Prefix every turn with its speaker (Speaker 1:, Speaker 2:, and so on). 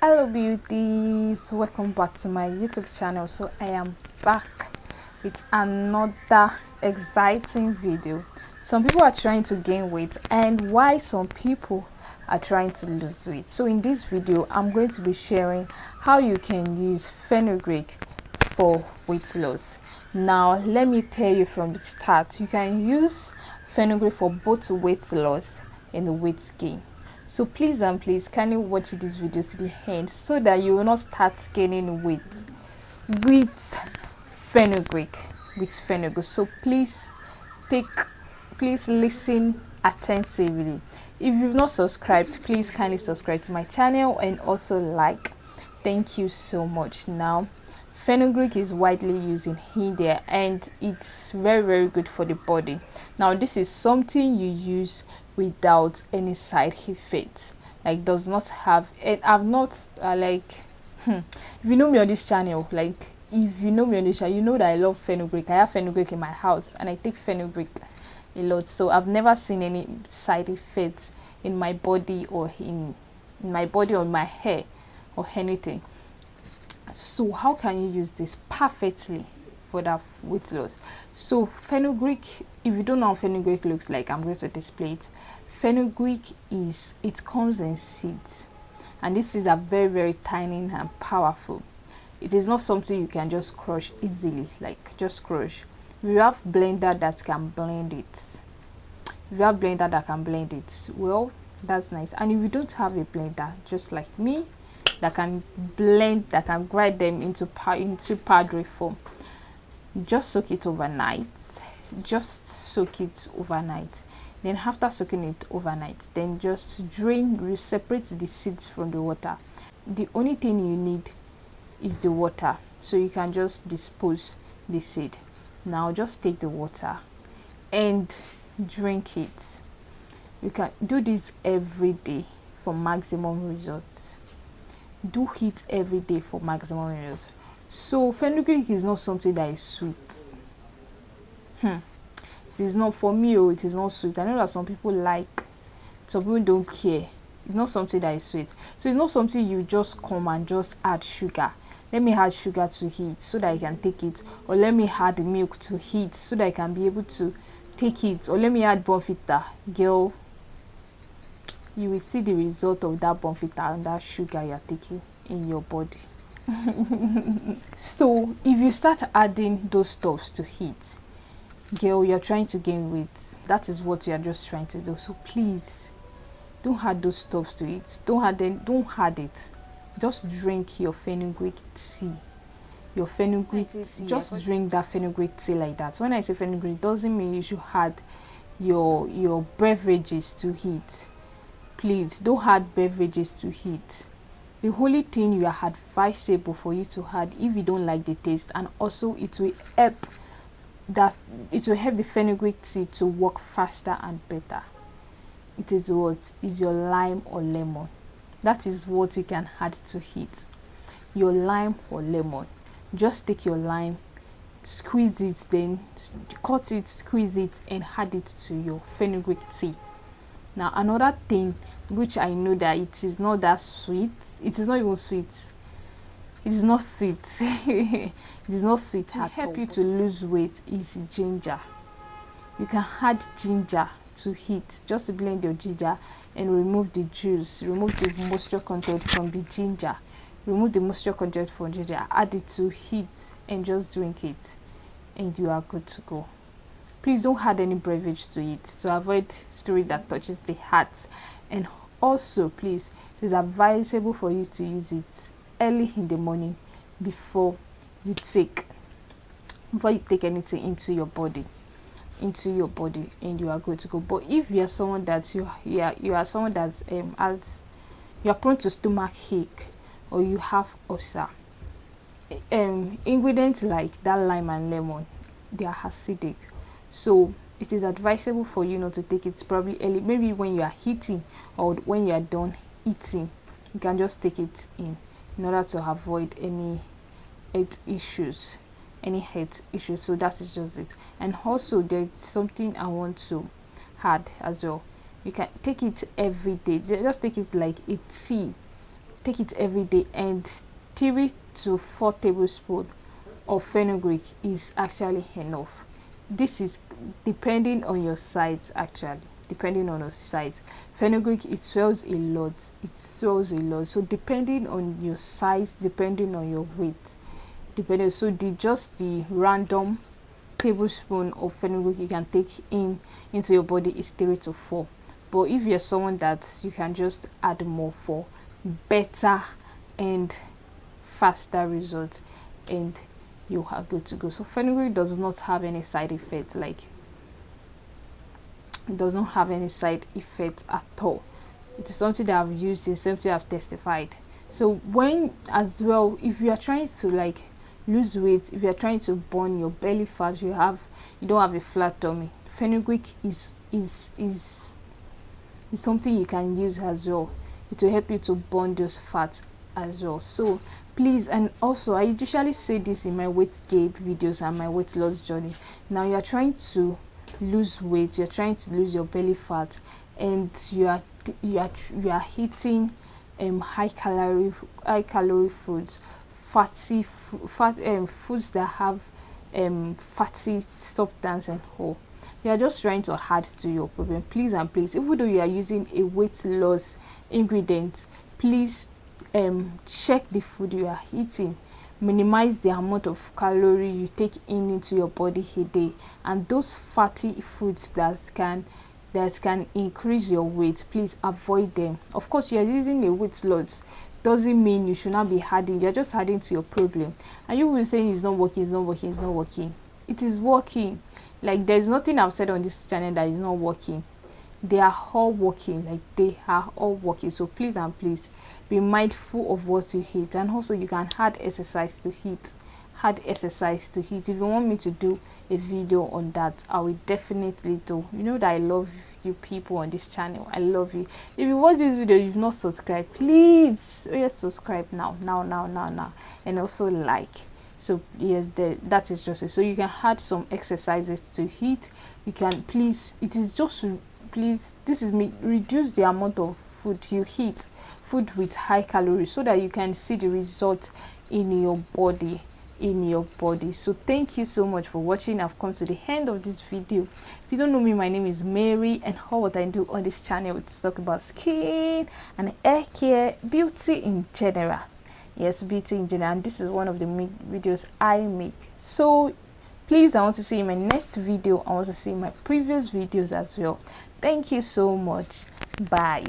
Speaker 1: Hello beauties, welcome back to my YouTube channel. So I am back with another exciting video. Some people are trying to gain weight and why some people are trying to lose weight. So in this video I'm going to be sharing how you can use fenugreek for weight loss. Now let me tell you from the start, you can use fenugreek for both weight loss and weight gain. So please and please kindly watch this video to the end so that you will not start gaining weight with fenugreek. So please listen attentively. If you've not subscribed, please kindly subscribe to my channel and also like. Thank you so much. Now fenugreek is widely used in India and it's very good for the body. Now this is something you use without any side effects, like does not have it. I've not if you know me on this channel, you know that I love fenugreek. I have fenugreek in my house and I take fenugreek a lot, so I've never seen any side effects in my body or in my hair or anything. So how can you use this perfectly for that weight loss? So fenugreek, if you don't know how fenugreek looks like, I'm going to display it. Fenugreek it comes in seeds, and this is a very tiny and powerful. It is not something you can just crush easily, like just crush. We have blender that can blend it. Well, that's nice. And if you don't have a blender, just like me, that can grind them into powdery form, just soak it overnight. Then after soaking it overnight, then just separate the seeds from the water. The only thing you need is the water, so you can just dispose the seed. Now just take the water and drink it. You can do this every day for maximum results. Do it every day for maximum results. So fenugreek is not something that is sweet. It is not, for me, it is not sweet. I know that some people don't care. It's not something that is sweet. So it's not something you just come and just add sugar. Let me add sugar to heat so that I can take it, or let me add milk to heat so that I can be able to take it, or let me add bonfita. Girl, you will see the result of that bonfita and that sugar you're taking in your body. So if you start adding those stuffs to heat, girl, you're trying to gain weight. That is what you're just trying to do. So please don't add those stuffs to it. Don't add it. Just drink your fenugreek tea. Just drink that fenugreek tea like that. When I say fenugreek, it doesn't mean you should add your beverages to heat. Please don't add beverages to heat. The only thing you are advisable for you to add, if you don't like the taste, and also it will help the fenugreek tea to work faster and better, it is your lime or lemon. That is what you can add to heat. Your lime or lemon. Just take your lime, squeeze it, then cut it, squeeze it, and add it to your fenugreek tea. Now another thing which I know that it is not that sweet, it is not even sweet, it is not sweet it is not sweet to help you to lose weight is ginger. You can add ginger to heat. Just blend your ginger and remove the juice, remove the moisture content from the ginger, add it to heat and just drink it, and you are good to go. Please don't add any beverage to it to avoid story that touches the heart. And also, please, it is advisable for you to use it early in the morning before you take anything into your body, and you are good to go. But if you are someone that you are prone to stomach ache, or you have ulcer, ingredients like that lime and lemon, they are acidic. So it is advisable for you not to take it probably early, maybe when you are eating or when you are done eating. You can just take it in order to avoid any health issues. So that is just it. And also there's something I want to add as well. You can take it every day. Just take it like a tea take it every day, and 3 to 4 tablespoons of fenugreek is actually enough. This is depending on your size, actually depending on your size. Fenugreek, it swells a lot, so depending on your size, depending on your weight, depending, so the random tablespoon of fenugreek you can take into your body is 3 to 4. But if you're someone that you can just add more for better and faster results, and you are good to go. So fenugreek does not have any side effects, like it does not have any side effect at all. It is something that I've used, it's something I've testified. So when, as well, if you are trying to like lose weight, if you are trying to burn your belly fat, you don't have a flat tummy, fenugreek is something you can use as well. It will help you to burn those fats as well. So please, and also I usually say this in my weight gain videos and my weight loss journey. Now you are trying to lose weight, you're trying to lose your belly fat, and you are eating high calorie foods, foods that have fatty substance and whole. You are just trying to add to your problem. Please and please, even though you are using a weight loss ingredient, please check the food you are eating. Minimize the amount of calorie you take into your body a day, and those fatty foods that can increase your weight, please avoid them. Of course, you are using a weight loss, doesn't mean you should not be adding. You're just adding to your problem, and you will say it's not working, it's not working, it's not working. It is working. Like, there's nothing I've said on this channel that is not working. They are all working, like they are all working. So please and please be mindful of what you eat, and also you can add exercise to eat. If you want me to do a video on that, I will definitely do. You know that I love you people on this channel. I love you. If you watch this video, you've not subscribed, please subscribe now, and also like. So yes, that is just it. So you can add some exercises to eat. You can, please, it is just, please, this is me, reduce the amount of food you eat, food with high calories, so that you can see the results in your body. So thank you so much for watching. I've come to the end of this video. If you don't know me, my name is Mary, and all what I do on this channel is talk about skin and hair care, beauty in general. Yes, beauty in general, and this is one of the videos I make. So please, I want to see in my next video, I want to see my previous videos as well. Thank you so much. Bye.